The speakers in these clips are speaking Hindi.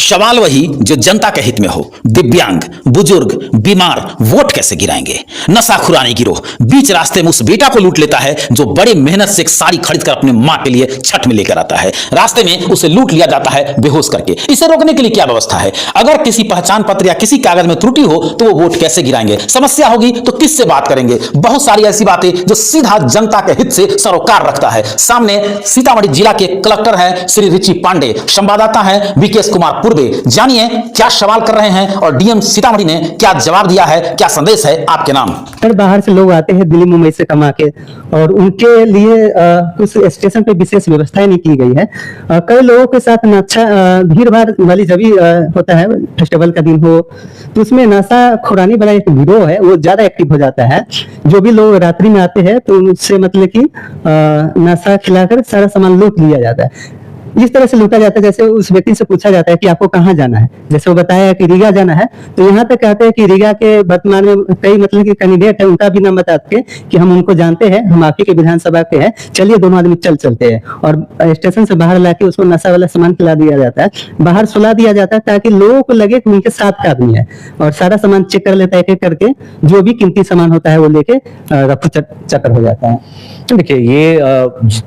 सवाल वही जो जनता के हित में हो। दिव्यांग, बुजुर्ग, बीमार वोट कैसे गिराएंगे? नशाखुरानी गिरोह बीच रास्ते में उस बेटा को लूट लेता है जो बड़ी मेहनत से एक साड़ी खरीद कर अपने मां के लिए छठ में लेकर आता है। रास्ते में उसे लूट लिया जाता है बेहोश करके। इसे रोकने के लिए क्या व्यवस्था है? अगर किसी पहचान पत्र या किसी कागज में त्रुटि हो तो वो वोट कैसे गिराएंगे? समस्या होगी तो किससे बात करेंगे? बहुत सारी ऐसी बातें जो सीधा जनता के हित से सरोकार रखता है। सामने सीतामढ़ी जिला के कलेक्टर हैं श्री रिची पांडे, संवाददाता हैं विकेश कुमार पूर्वे। जानिए क्या सवाल कर रहे हैं और डीएम सीतामढ़ी ने क्या जवाब दिया है, क्या संदेश है आपके नाम। सर, बाहर से लोग आते हैं दिल्ली मुंबई से कमा के, और उनके लिए कुछ स्टेशन पे विशेष व्यवस्थाएं नहीं की गई है। कई लोगों के साथ नशा भीड़ भाड़ वाली जब भी होता है, फेस्टिवल का दिन हो, तो उसमें नशा खुरानी वाला एक गिरोह है, वो ज्यादा एक्टिव हो जाता है। जो भी लोग रात्रि में आते हैं तो उनसे मतलब कि नशा खिलाकर सारा सामान लूट लिया जाता है। इस तरह से लूटा जाता है जैसे उस व्यक्ति से पूछा जाता है कि आपको कहाँ जाना है, जैसे वो बताया कि रीगा जाना है, तो यहाँ तक कहते हैं कि रीगा के वर्तमान में कई मतलब कि कैंडिडेट है, उनका भी नाम बताते हैं कि हम उनको जानते हैं, हम आपके के विधानसभा के हैं, चलिए दोनों आदमी चलते हैं। और स्टेशन से बाहर लाके उसको नशा वाला सामान खिला दिया जाता है, बाहर सुला दिया जाता है, ताकि लोगों को लगे कि उनके साथ का आदमी है, और सारा सामान चेक कर लेता है एक एक करके, जो भी कीमती सामान होता है वो लेके रफू चक्कर हो जाता है। देखिए, ये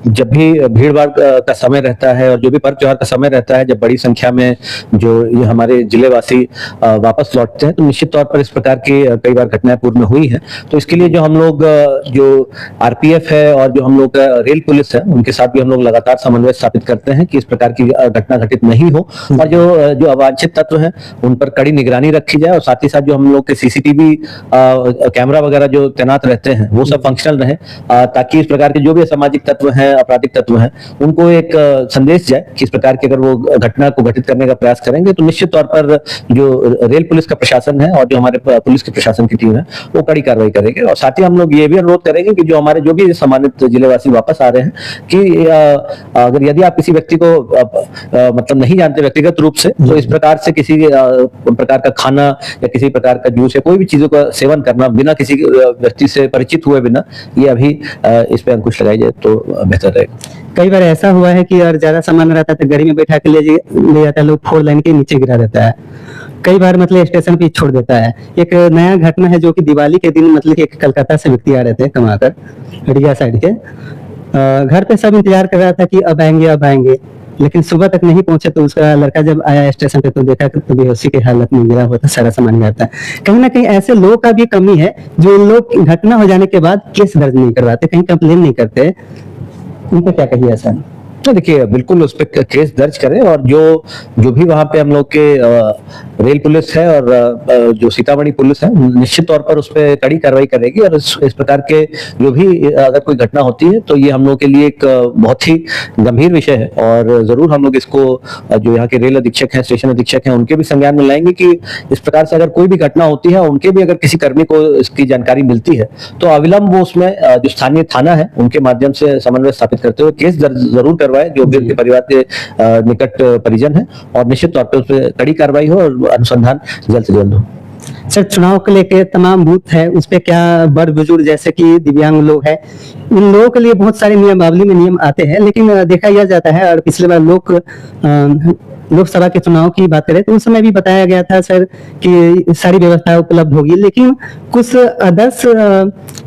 जब भी भीड़ भाड़ का समय रहता है और जो भी पर्व त्योहार का समय रहता है, जब बड़ी संख्या में जो ये हमारे जिले वासी वापस लौटते हैं, तो निश्चित तौर पर इस प्रकार की कई बार घटनाएं पूर्व में हुई हैं। तो इसके लिए जो हम लोग जो आरपीएफ है और जो हम लोग रेल पुलिस है, उनके साथ भी हम लोग लगातार समन्वय स्थापित करते हैं कि इस प्रकार की घटना घटित नहीं हो, और जो अवांछित तत्व है उन पर कड़ी निगरानी रखी जाए, और साथ ही साथ जो हम लोग के सीसीटीवी कैमरा वगैरह जो तैनात रहते हैं वो सब फंक्शनल रहे, ताकि इस प्रकार के जो भी असामाजिक तत्व हैं, आपराधिक तत्व हैं, उनको एक संदेश जाए कि इस प्रकार की अगर वो घटना को घटित करने का प्रयास करेंगे तो निश्चित तौर पर जो रेल पुलिस का प्रशासन है और जो हमारे पुलिस के प्रशासन की टीम है वो कड़ी कार्रवाई करेंगे। और साथ ही हम लोग ये भी अनुरोध करेंगे कि जो हमारे जो भी सम्मानित जिलेवासी वापस आ रहे हैं कि अगर यदि आप किसी व्यक्ति को मतलब नहीं जानते व्यक्तिगत रूप से, तो इस प्रकार से किसी प्रकार का खाना या किसी प्रकार का जूस या कोई भी चीजों का सेवन करना बिना किसी व्यक्ति से परिचित हुए बिना, ये अभी इस पे अंकुश लगाई जाए तो बेहतर रहेगा। कई बार ऐसा हुआ है कि और ज्यादा सामान रहता है तो गाड़ी में बैठा के ले जाता है, लोग 4 लाइन के नीचे गिरा देता है। कई बार मतलब स्टेशन पे छोड़ देता है। एक नया घटना है जो कि दिवाली के दिन मतलब एक कलकत्ता से व्यक्ति आ रहे थे कमाकर रिया साइड के, घर पे सब इंतजार कर रहा था कि अब आएंगे, लेकिन सुबह तक नहीं पहुंचे। तो उसका लड़का जब आया स्टेशन पे तो देखा तो बेहोशी की हालत में गिरा हुआ था, सारा सामान गिरा। कहीं ना कहीं ऐसे लोगों का भी कमी है जो लोग घटना हो जाने के बाद केस दर्ज नहीं करवाते, कहीं कंप्लेन नहीं करते। उन पे क्या कहिए ऐसा? तो देखिए, बिल्कुल उस पर केस दर्ज करें, और जो भी वहां पे हम लोग के रेल पुलिस है और जो सीतामढ़ी पुलिस है निश्चित तौर पर उस पर कड़ी कार्रवाई करेगी। और इस प्रकार के जो भी अगर कोई घटना होती है तो ये हम लोग के लिए एक बहुत ही गंभीर विषय है, और जरूर हम लोग इसको जो यहाँ के रेल अधीक्षक हैं, स्टेशन अधीक्षक हैं, उनके भी संज्ञान में लाएंगे कि इस प्रकार से अगर कोई भी घटना होती है, उनके भी अगर किसी कर्मी को इसकी जानकारी मिलती है तो अविलंब वो उसमें जो स्थानीय थाना है उनके माध्यम से समन्वय स्थापित करते हुए केस दर्ज जरूर करवाए जो भी उनके परिवार के निकट परिजन है, और निश्चित तौर पर उस पर कड़ी कार्रवाई हो और अनुसंधान जल्द से जल्द हो। सर, चुनाव को लेकर तमाम बूथ है, उस पे क्या बड़ बुजुर्ग जैसे कि दिव्यांग लोग हैं, इन लोगों के लिए बहुत सारे नियमावली में नियम आते हैं, लेकिन देखा यह जाता है, और पिछले बार लोकसभा के चुनाव की बात करें तो उस समय भी बताया गया था सर कि सारी व्यवस्था उपलब्ध होगी, लेकिन कुछ आदर्श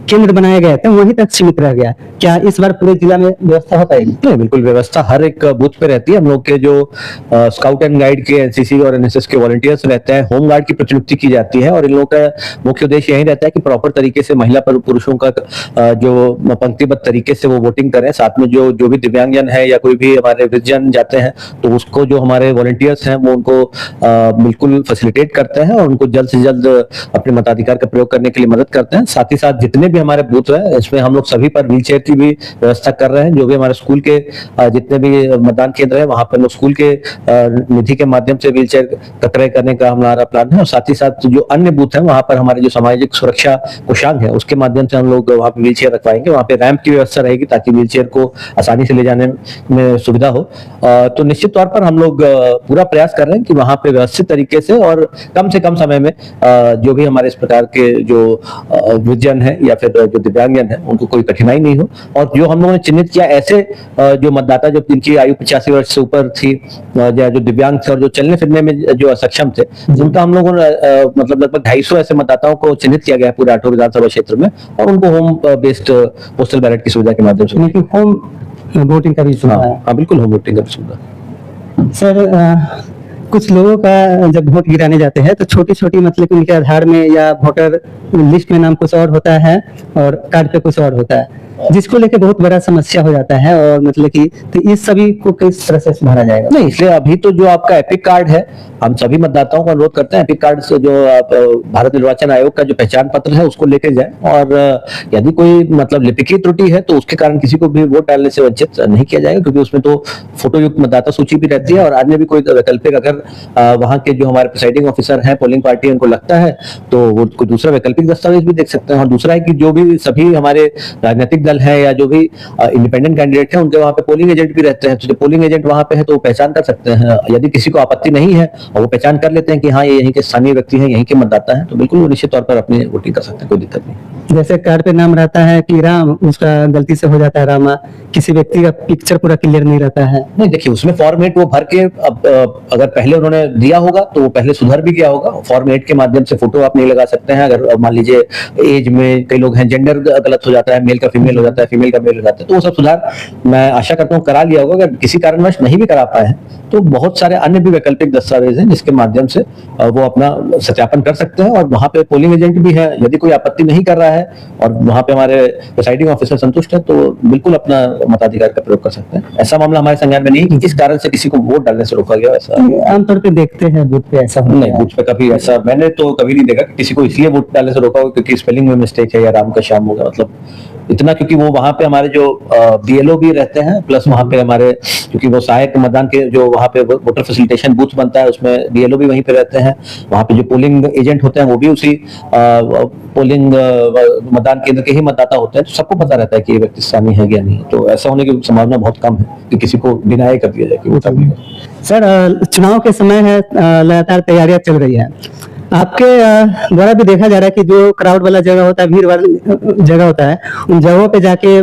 केंद्र बनाए गए थे वहीं तक सीमित रह गया। क्या इस बार पूरे जिला में व्यवस्था हो पाएगी? नहीं, बिल्कुल व्यवस्था हर एक बूथ पे रहती है। हम लोग के जो स्काउट एंड गाइड के, एनसीसी और एनएसएस के वॉलंटियर्स रहते हैं, होम गार्ड की प्रतिनियुक्ति की जाती है, और इन लोगों का मुख्य उद्देश्य यही रहता है कि प्रॉपर तरीके से महिला पुरुषों का जो पंक्तिबद्ध तरीके से वो वोटिंग करें। साथ में जो भी दिव्यांगजन है या कोई भी हमारे वृद्धजन जाते हैं तो उसको जो हमारे वॉलंटियर्स हैं वो उनको बिल्कुल फैसिलिटेट करते हैं और उनको जल्द से जल्द अपने मताधिकार का प्रयोग करने के लिए मदद करते हैं। साथ ही साथ जितने भी हमारे बूथ है इसमें हम लोग सभी पर व्हीलचेयर की भी व्यवस्था कर रहे हैं। जो भी हमारे स्कूल के जितने भी मतदान केंद्र है वहां पर लोग स्कूल के निधि के माध्यम से व्हीलचेयर का क्रय करने का हमारा प्लान है, और साथ ही साथ जो अन्य बूथ है वहां पर हमारे जो सामाजिक सुरक्षा कोषांग है उसके माध्यम से हम लोग वहां पर व्हीलचेयर रखवाएंगे। वहां पे रैंप की व्यवस्था रहेगी ताकि व्हीलचेयर को आसानी से ले जाने में सुविधा हो। तो निश्चित तौर पर हम लोग पूरा प्रयास कर रहे हैं कि वहां पे व्यवस्थित तरीके से और कम समय में जो भी हमारे इस प्रकार के जो विजन है या फिर जो दिव्यांगजन है उनको कोई कठिनाई नहीं हो। और जो हम लोगों ने चिन्हित किया ऐसे जो मतदाता जो जिनकी आयु 85 वर्ष से ऊपर थी, या जो दिव्यांग थे और जो चलने फिरने में जो असक्षम थे, उनका हम लोगों ने मतलब लगभग 250 ऐसे मतदाताओं को चिन्हित किया गया है पूरे 8 विधानसभा क्षेत्र में, और उनको होम बेस्ड पोस्टल बैलेट की सुविधा के माध्यम से। यानी कि होम वोटिंग का भी सुविधा है। हाँ बिल्कुल, होम वोटिंग का भी सुविधा। सर कुछ लोगों का जब वोट गिराने जाते हैं तो छोटी छोटी मतलब कि उनके आधार में या वोटर लिस्ट में नाम कुछ और होता है और कार्ड पे कुछ और होता है, जिसको लेके बहुत बड़ा समस्या हो जाता है। और मतलब कि तो इस सभी को किस तरह से सुधारा जाएगा? नहीं, इसलिए अभी तो जो आपका एपिक कार्ड है, हम सभी मतदाताओं को अनुरोध करते हैं एपिक कार्ड से जो आप भारत निर्वाचन आयोग का जो पहचान पत्र है उसको लेके जाएं, और यदि कोई मतलब लिपिकीय त्रुटि है तो उसके कारण किसी को भी वोट डालने से वंचित नहीं किया जाएगा, क्योंकि उसमें तो फोटो युक्त मतदाता सूची भी रहती है। और अन्य भी कोई वैकल्पिक अगर वहां के जो हमारे प्रिसाइडिंग ऑफिसर हैं, पोलिंग पार्टी, उनको लगता है तो वो कोई दूसरा वैकल्पिक दस्तावेज भी देख सकते हैं। और दूसरा है कि जो भी सभी हमारे राजनीतिक दल है या जो भी इंडिपेंडेंट कैंडिडेट है, उनके वहां पे पोलिंग एजेंट भी रहते हैं, तो जो पोलिंग एजेंट वहां पे है तो वो पहचान कर सकते हैं। यदि किसी को आपत्ति नहीं है और वो पहचान कर लेते हैं कि हाँ ये यहीं के स्थानीय व्यक्ति हैं, यहीं के मतदाता हैं, तो बिल्कुल वो निश्चित तौर पर अपनी वोटिंग कर सकते हैं, कोई दिक्कत नहीं। जैसे कार्ड पे नाम रहता है कि राम, उसका गलती से हो जाता है रामा, किसी व्यक्ति का पिक्चर पूरा क्लियर नहीं रहता है। नहीं, देखिए उसमें फॉर्म 8 वो भर के अगर पहले उन्होंने दिया होगा तो वो पहले सुधर भी गया होगा। फॉर्म 8 के माध्यम से फोटो आप नहीं लगा सकते हैं। अगर मान लीजिए एज में कई लोग हैं, जेंडर गलत हो जाता है, मेल का फीमेल हो जाता है, फीमेल का मेल हो जाता है, तो वो सब सुधार मैं आशा करता हूँ करा लिया होगा। अगर किसी कारणवश नहीं भी करा पाए हैं तो बहुत सारे अन्य भी वैकल्पिक दस्तावेज हैं जिसके माध्यम से वो अपना सत्यापन कर सकते हैं। और वहां पे पोलिंग एजेंट भी है, यदि कोई आपत्ति नहीं कर रहा है और वहां पे हमारे प्रिसाइडिंग ऑफिसर संतुष्ट है तो बिल्कुल अपना मताधिकार का प्रयोग कर सकते हैं। ऐसा मामला हमारे संज्ञान में नहीं कि इस कारण से किसी को वोट डालने से रोका गया। ऐसा आमतौर पे देखते हैं बूथ पे ऐसा होता नहीं, है। बूथ पे कभी ऐसा मैंने तो कभी नहीं देखा कि किसी को इसलिए वोट डालने से रोका हो क्योंकि स्पेलिंग में मिस्टेक है या राम का श्याम होगा, मतलब इतना, क्योंकि वो वहां पे हमारे जो बीएलओ भी रहते हैं, प्लस वहां पे हमारे क्योंकि वो सहायक मतदान के जो वहां पे वोटर फैसिलिटेशन बूथ बनता है उसमें बीएलओ भी वहीं पे रहते हैं। वहां पे जो पोलिंग एजेंट होते हैं वो भी उसी पोलिंग मतदान केंद्र के ही मतदाता होते हैं, तो सबको पता रहता है कि ये व्यक्ति स्थानीय है या नहीं। तो ऐसा होने की संभावना बहुत कम है कि किसी को डिनाई कर दिया जाए कि वो तभी है। सर चुनाव के समय है, लगातार तैयारियां चल रही है, आपके द्वारा भी देखा जा रहा है कि जो क्राउड वाला जगह होता है, भीड़ वाली जगह होता है, उन जगहों पे जाके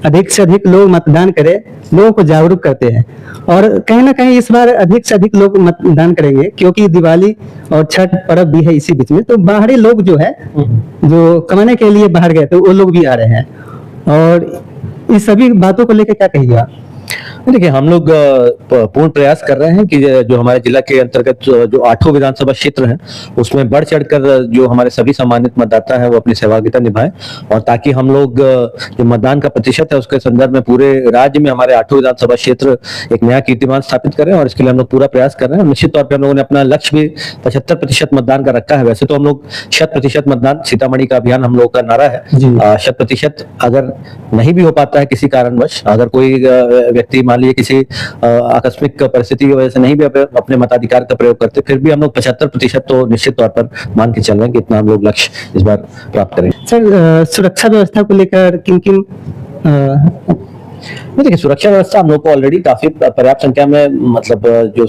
अधिक से अधिक लोग मतदान करें, लोगों को जागरूक करते हैं। और कहीं ना कहीं इस बार अधिक से अधिक लोग मतदान करेंगे क्योंकि दिवाली और छठ पर्व भी है इसी बीच में, तो बाहरी लोग जो है जो कमाने के लिए बाहर गए थे वो लोग भी आ रहे हैं। और इस सभी बातों को लेकर क्या कहिएगा? देखिए हम लोग पूर्ण प्रयास कर रहे हैं कि जो हमारे जिला के अंतर्गत जो 8 विधानसभा क्षेत्र हैं उसमें बढ़ चढ़कर जो हमारे सभी सम्मानित मतदाता हैं वो अपनी सहभागिता निभाएं, और ताकि हम लोग जो मतदान का प्रतिशत है उसके संदर्भ में पूरे राज्य में हमारे 8 विधानसभा क्षेत्र एक नया कीर्तिमान स्थापित करें। और इसके लिए हम लोग पूरा प्रयास कर रहे हैं। निश्चित तौर पर हम लोगों ने अपना लक्ष्य भी 75% मतदान का रखा है। वैसे तो हम लोग 100% मतदान, सीतामढ़ी का अभियान हम लोग का नारा है। 100% अगर नहीं भी हो पाता है किसी कारणवश, अगर कोई व्यक्ति मान लीजिए किसी आकस्मिक परिस्थिति की वजह से नहीं भी अपने मताधिकार का प्रयोग करते, फिर भी हम लोग 75% तो निश्चित तौर पर मान के चल रहे हैं कि इतना हम लोग लक्ष्य इस बार प्राप्त करेंगे। सर सुरक्षा व्यवस्था को लेकर किन किन देखिए सुरक्षा व्यवस्था हम लोग को ऑलरेडी काफी पर्याप्त संख्या में, मतलब जो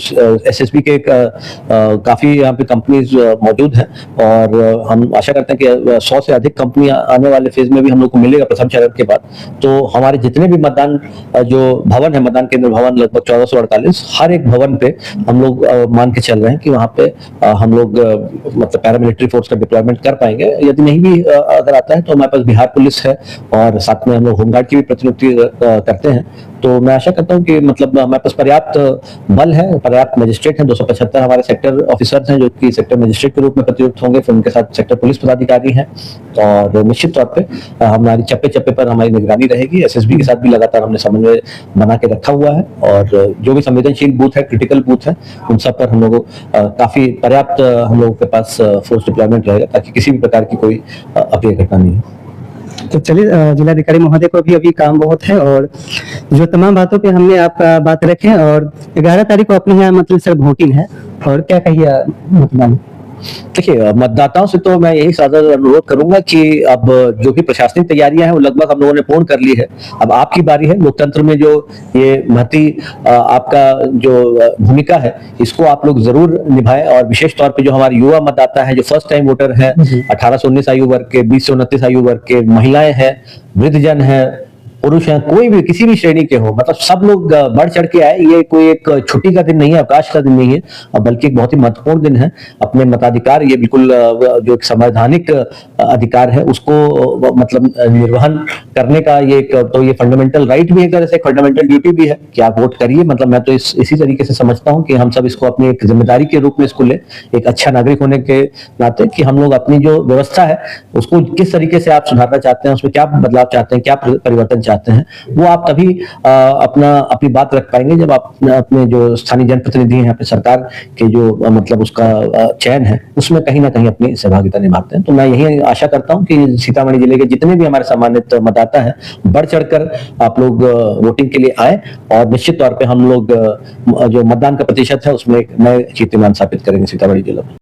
एसएसबी के काफी यहाँ पे कंपनीज मौजूद हैं, और हम आशा करते हैं कि 100 से अधिक कंपनी आने वाले फेज में भी हम लोग को मिलेगा प्रथम चरण के बाद। तो हमारे जितने भी मतदान जो भवन है, मतदान केंद्र भवन लगभग 1448, हर एक भवन पे हम लोग मान के चल रहे हैं कि वहाँ पे हम लोग मतलब पैरामिलिट्री फोर्स का डिप्लॉयमेंट कर पाएंगे। यदि नहीं भी अगर आता है तो हमारे पास बिहार पुलिस है और साथ में हम लोग होमगार्ड की भी प्रतिनियुक्ति करते हैं। तो मैं आशा करता हूं कि मतलब हमारे पास पर्याप्त बल है, पर्याप्त मजिस्ट्रेट हैं, 275 हमारे सेक्टर ऑफिसर्स हैं जो कि सेक्टर मजिस्ट्रेट के रूप में प्रतिनियुक्त होंगे, फिर उनके साथ सेक्टर पुलिस पदाधिकारी हैं। और निश्चित तौर पे हमारी चप्पे चप्पे पर हमारी निगरानी रहेगी। एसएसबी के साथ भी लगातार हमने समन्वय बना के रखा हुआ है, और जो भी संवेदनशील बूथ है, क्रिटिकल बूथ है, उन सब पर हम लोगों काफी पर्याप्त हम लोगों के पास फोर्स डिप्लॉयमेंट रहेगा ताकि किसी भी प्रकार की कोई अप्रिय घटना नहीं हो। तो चलिए, जिलाधिकारी महोदय को भी अभी काम बहुत है, और जो तमाम बातों पे हमने आपका बात रखे, और 11 तारीख को अपने यहाँ मतलब सर वोटिंग है, और क्या कहिए मतदान? देखिए, मतदाताओं से तो मैं यही सादर अनुरोध करूंगा कि अब जो भी प्रशासनिक तैयारियां हैं वो लगभग हम लोगों ने पूर्ण कर ली है। अब आपकी बारी है। लोकतंत्र में जो ये महती आपका जो भूमिका है, इसको आप लोग जरूर निभाएं। और विशेष तौर पे जो हमारे युवा मतदाता है, जो फर्स्ट टाइम वोटर है, 18 से 19 आयु वर्ग के, 20 से 29 आयु वर्ग के, महिलाएं हैं, वृद्धजन है, पुरुष हैं, कोई भी किसी भी श्रेणी के हो, मतलब सब लोग बढ़ चढ़ के आए। ये कोई एक छुट्टी का दिन नहीं है, अवकाश का दिन नहीं है, बल्कि एक बहुत ही महत्वपूर्ण दिन है। अपने मताधिकार, ये बिल्कुल जो एक संवैधानिक अधिकार है, उसको मतलब निर्वहन करने का ये एक, तो ये फंडामेंटल राइट भी है, एक तरह से फंडामेंटल ड्यूटी भी है कि आप वोट करिए। मतलब मैं तो इसी तरीके से समझता हूँ कि हम सब इसको अपनी एक जिम्मेदारी के रूप में इसको ले, एक अच्छा नागरिक होने के नाते, कि हम लोग अपनी जो व्यवस्था है उसको किस तरीके से आप सुधारना चाहते हैं, उसमें क्या बदलाव चाहते हैं, क्या परिवर्तन चाहते हैं, वो आप तभी अपनी बात रख पाएंगे जब आप अपने जो स्थानीय जनप्रतिनिधि हैं, अपने सरकार के जो मतलब उसका चयन है, उसमें कहीं ना कहीं अपनी सहभागिता निभाते हैं। तो मैं यही आशा करता हूं कि सीतामढ़ी जिले के जितने भी हमारे सम्मानित मतदाता हैं, बढ़ चढ़कर आप लोग वोटिंग के लिए आए, और निश्चित तौर पर हम लोग जो मतदान का प्रतिशत है उसमें एक नए कीर्तिमान स्थापित करेंगे सीतामढ़ी जिले में।